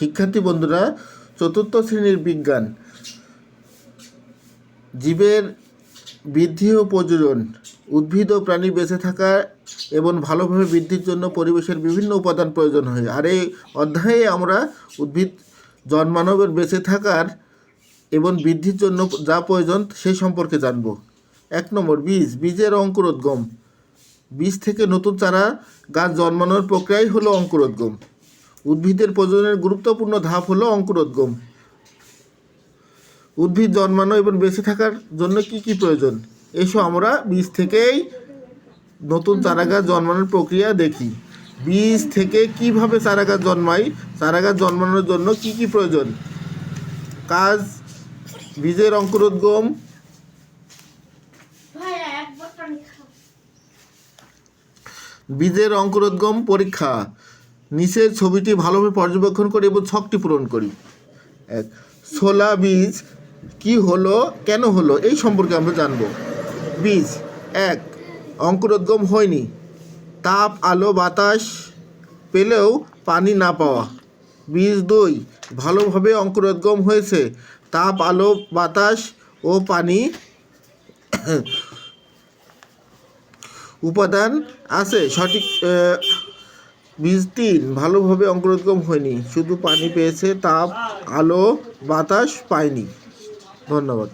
শিক্ষার্থী বন্ধুরা, চতুর্থ শ্রেণীর বিজ্ঞান জীবের বৃদ্ধি ও প্রজনন, উদ্ভিদ ও প্রাণী বেঁচে থাকা এবং ভালোভাবে বৃদ্ধির জন্য পরিবেশের বিভিন্ন উপাদান প্রয়োজন হয়। আর এই অধ্যায়ে আমরা উদ্ভিদ জন্মানোর বেঁচে থাকার এবং বৃদ্ধির জন্য যা প্রয়োজন সেই সম্পর্কে জানব। 1 নম্বর, বীজের অঙ্কুরোদ্গম। বীজ থেকে নতুন চারা গাছ জন্মানোর প্রক্রিয়াই হলো অঙ্কুরোদ্গম। উদ্ভিদের প্রজননের গুরুত্বপূর্ণ ধাপ হলো অঙ্কুরোদ্গম। উদ্ভিদ জন্মানো এবং বেঁচে থাকার জন্য কি কি প্রয়োজন, এসো আমরা বীজ থেকেই নতুন চারাগাছ জন্মানোর প্রক্রিয়া দেখি। বীজ থেকে কিভাবে চারাগাছ জন্মায়, চারাগাছ জন্মানোর জন্য কি কি প্রয়োজন। কাজ, বীজের অঙ্কুরোদ্গম। বীজের অঙ্কুরোদ্গম পরীক্ষা। নিচের ছবিটি ভালোভাবে পর্যবেক্ষণ করি এবং ছকটি পূরণ করি। 1, ছোলা বীজ কি হলো, কেন হলো, এই সম্পর্কে আমরা জানব। বীজ 1, অঙ্কুরোদ্গম হয়নি, তাপ আলো বাতাস পেলেও পানি না পাওয়া। বীজ 2, ভালোভাবে অঙ্কুরোদ্গম হয়েছে, তাপ আলো বাতাস ও পানি উপাদান আছে সঠিক। বীজ 3, ভালোভাবে অঙ্কুরোদ্গম হয়নি, শুধু পানি পেয়েছে, তাপ আলো বাতাস পায়নি। ধন্যবাদ।